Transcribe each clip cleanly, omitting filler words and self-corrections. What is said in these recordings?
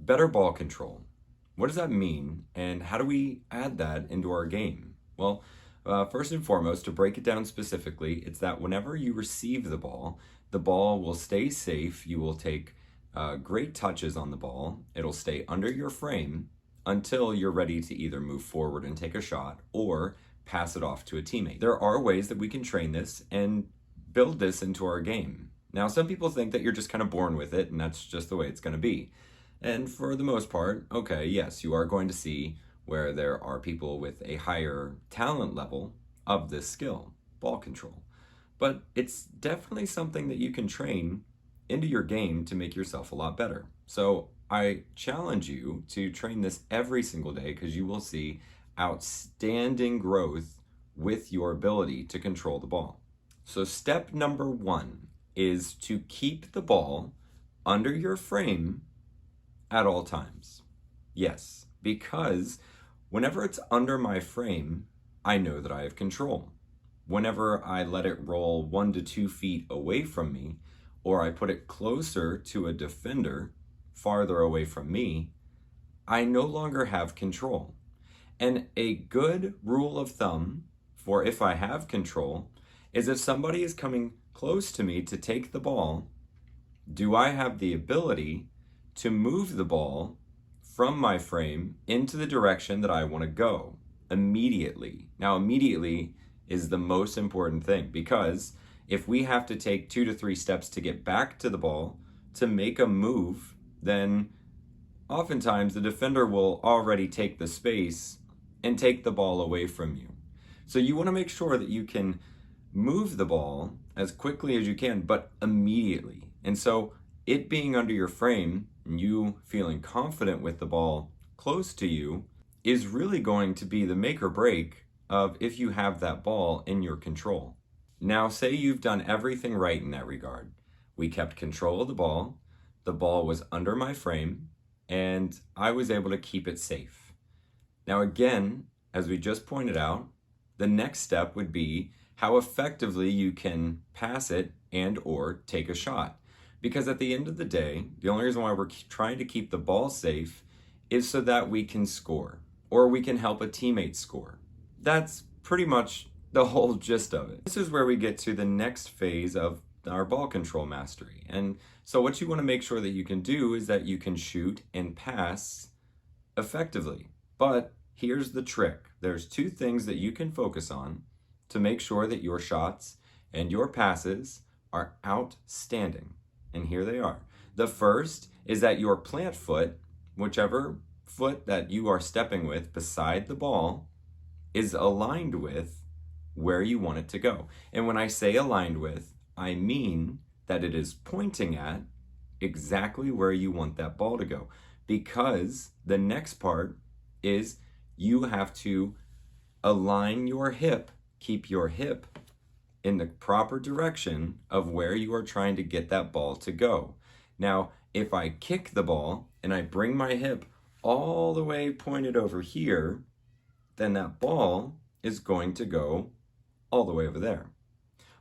Better ball control. What does that mean, and how do we add that into our game? Well, first and foremost, to break it down specifically, it's that whenever you receive the ball will stay safe. You will take great touches on the ball. It'll stay under your frame until you're ready to either move forward and take a shot or pass it off to a teammate. There are ways that we can train this and build this into our game. Now, some people think that you're just kind of born with it and that's just the way it's going to be. And for the most part, okay, yes, you are going to see where there are people with a higher talent level of this skill, ball control. But it's definitely something that you can train into your game to make yourself a lot better. So I challenge you to train this every single day because you will see outstanding growth with your ability to control the ball. So step number one is to keep the ball under your frame at all times. Yes, because whenever it's under my frame, I know that I have control. Whenever I let it roll 1 to 2 feet away from me, or I put it closer to a defender farther away from me, I no longer have control. And a good rule of thumb for if I have control is if somebody is coming close to me to take the ball, do I have the ability to move the ball from my frame into the direction that I want to go immediately? Now, immediately is the most important thing because if we have to take 2 to 3 steps to get back to the ball to make a move, then oftentimes the defender will already take the space and take the ball away from you. So you want to make sure that you can move the ball as quickly as you can, but immediately. And so it being under your frame and you feeling confident with the ball close to you is really going to be the make or break of if you have that ball in your control. Now, say you've done everything right in that regard. We kept control of the ball was under my frame, and I was able to keep it safe. Now, again, as we just pointed out, the next step would be how effectively you can pass it and or take a shot. Because at the end of the day, the only reason why we're trying to keep the ball safe is so that we can score or we can help a teammate score. That's pretty much the whole gist of it. This is where we get to the next phase of our ball control mastery. And so what you want to make sure that you can do is that you can shoot and pass effectively. But here's the trick. There's 2 things that you can focus on to make sure that your shots and your passes are outstanding. And here they are. The first is that your plant foot, whichever foot that you are stepping with beside the ball, is aligned with where you want it to go. And when I say aligned with, I mean that it is pointing at exactly where you want that ball to go. Because the next part is you have to align your hip, keep your hip in the proper direction of where you are trying to get that ball to go. Now, if I kick the ball and I bring my hip all the way pointed over here, then that ball is going to go all the way over there.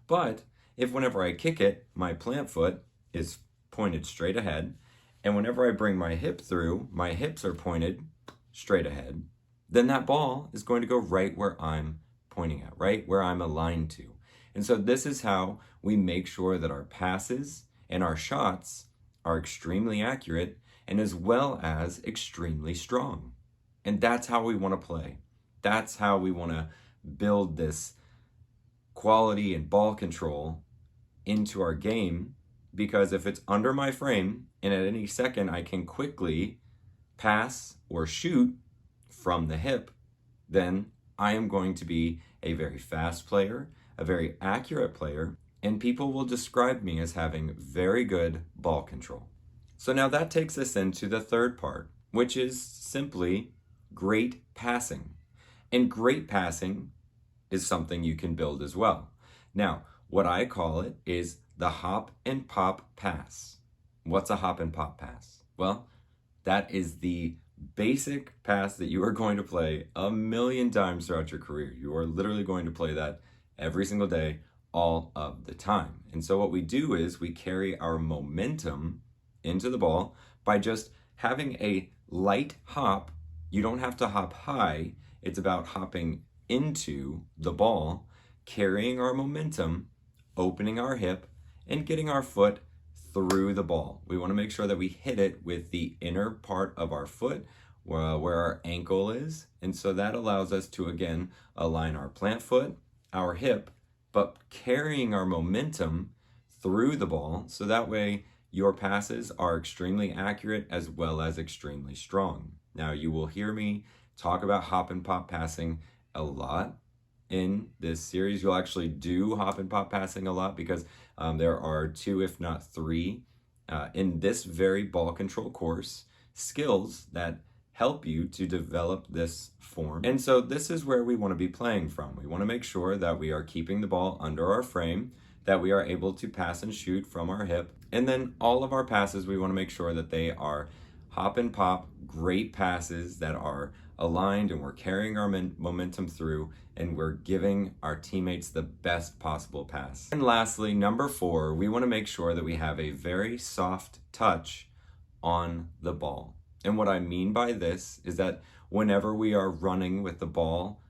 But if whenever I kick it, my plant foot is pointed straight ahead, and whenever I bring my hip through, my hips are pointed straight ahead, then that ball is going to go right where I'm pointing at, right where I'm aligned to. And so this is how we make sure that our passes and our shots are extremely accurate and as well as extremely strong. And that's how we want to play. That's how we want to build this quality and ball control into our game, because if it's under my frame and at any second I can quickly pass or shoot from the hip, then I am going to be a very fast player, a very accurate player, and people will describe me as having very good ball control. So now that takes us into the third part, which is simply great passing. And great passing is something you can build as well. Now, what I call it is the hop and pop pass. What's a hop and pop pass? Well, that is the basic pass that you are going to play a million times throughout your career. You are literally going to play that every single day, all of the time. And so what we do is we carry our momentum into the ball by just having a light hop, you don't have to hop high. It's about hopping into the ball, carrying our momentum, opening our hip, and getting our foot through the ball. We want to make sure that we hit it with the inner part of our foot where our ankle is. And so that allows us to, again, align our plant foot, our hip, but carrying our momentum through the ball. So that way your passes are extremely accurate as well as extremely strong. Now, you will hear me talk about hop and pop passing a lot in this series. You'll actually do hop and pop passing a lot because there are 2, if not 3, in this very ball control course, skills that help you to develop this form. And so this is where we want to be playing from. We want to make sure that we are keeping the ball under our frame, that we are able to pass and shoot from our hip. And then all of our passes, we want to make sure that they are hop and pop, great passes that are aligned, and we're carrying our momentum through, and we're giving our teammates the best possible pass. And lastly, number 4, we want to make sure that we have a very soft touch on the ball. And what I mean by this is that whenever we are running with the ball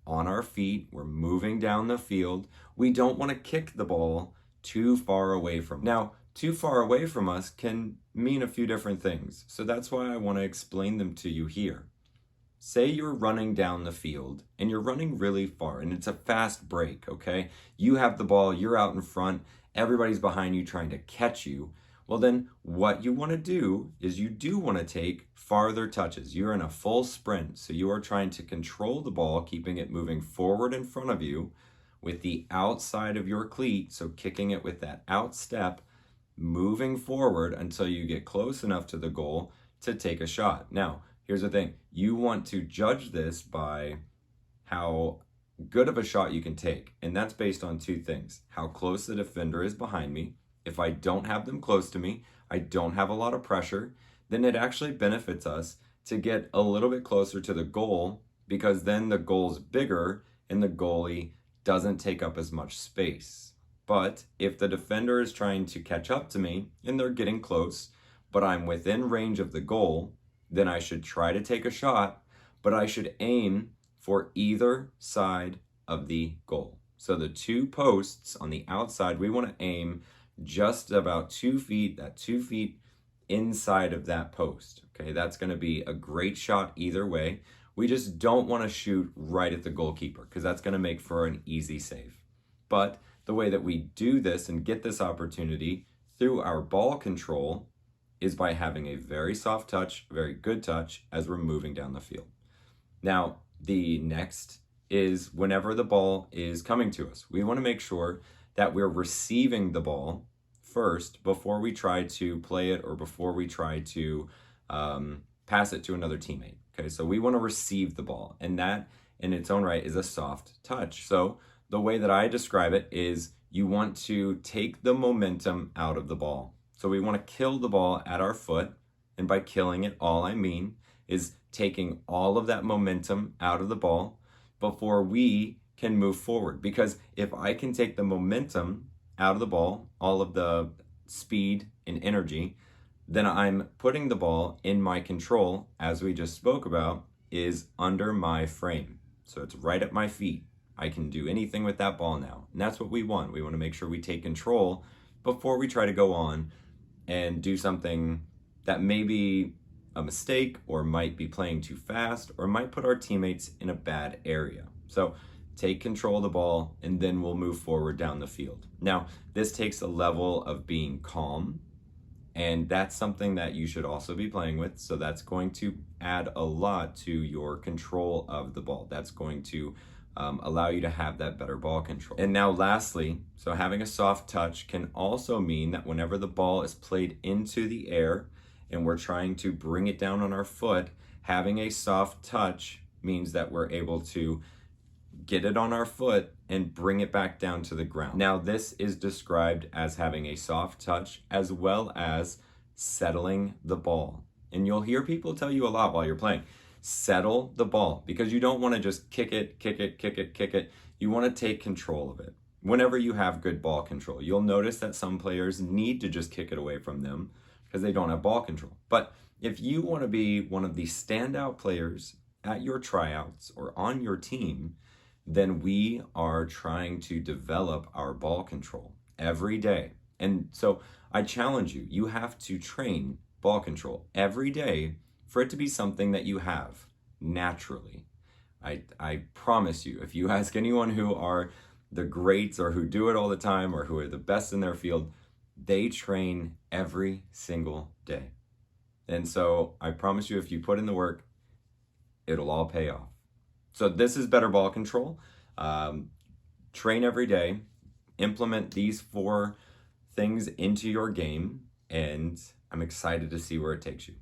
on our feet, we're moving down the field, we don't want to kick the ball too far away from us. Now, too far away from us can mean a few different things. So that's why I want to explain them to you here. Say you're running down the field and you're running really far and it's a fast break, okay? You have the ball, you're out in front, everybody's behind you trying to catch you. Well, then what you want to do is you do want to take farther touches. You're in a full sprint, so you are trying to control the ball, keeping it moving forward in front of you with the outside of your cleat, so kicking it with that out step, moving forward until you get close enough to the goal to take a shot. Now, here's the thing. You want to judge this by how good of a shot you can take, and that's based on 2 things. How close the defender is behind me. If I don't have them close to me, I don't have a lot of pressure, then it actually benefits us to get a little bit closer to the goal, because then the goal's bigger and the goalie doesn't take up as much space. But if the defender is trying to catch up to me and they're getting close, but I'm within range of the goal, then I should try to take a shot, but I should aim for either side of the goal. So the 2 posts on the outside, we want to aim just about 2 feet, that 2 feet inside of that post. Okay, that's going to be a great shot either way. We just don't want to shoot right at the goalkeeper because that's going to make for an easy save. But the way that we do this and get this opportunity through our ball control is by having a very soft touch, very good touch as we're moving down the field. Now, the next is whenever the ball is coming to us, we want to make sure that we're receiving the ball first before we try to play it or before we try to pass it to another teammate. Okay, so we want to receive the ball, and that in its own right is a soft touch. So the way that I describe it is you want to take the momentum out of the ball. So we want to kill the ball at our foot, and by killing it, all I mean is taking all of that momentum out of the ball before we can move forward. Because if I can take the momentum out of the ball, all of the speed and energy, then I'm putting the ball in my control, as we just spoke about, is under my frame. So it's right at my feet. I can do anything with that ball now. And that's what we want. We want to make sure we take control before we try to go on and do something that may be a mistake or might be playing too fast or might put our teammates in a bad area. So take control of the ball and then we'll move forward down the field. Now, this takes a level of being calm, and that's something that you should also be playing with. So that's going to add a lot to your control of the ball. That's going to allow you to have that better ball control. And now lastly, so having a soft touch can also mean that whenever the ball is played into the air and we're trying to bring it down on our foot, having a soft touch means that we're able to get it on our foot and bring it back down to the ground. Now, this is described as having a soft touch as well as settling the ball. And you'll hear people tell you a lot while you're playing, settle the ball, because you don't want to just kick it. You want to take control of it. Whenever you have good ball control, you'll notice that some players need to just kick it away from them because they don't have ball control. But If you want to be one of the standout players at your tryouts or on your team, then we are trying to develop our ball control every day. And so I challenge you, you have to train ball control every day for it to be something that you have naturally. I promise you, if you ask anyone who are the greats or who do it all the time or who are the best in their field, they train every single day. And so I promise you, if you put in the work, it'll all pay off. So this is better ball control. Um, Train every day, implement these 4 things into your game, and I'm excited to see where it takes you.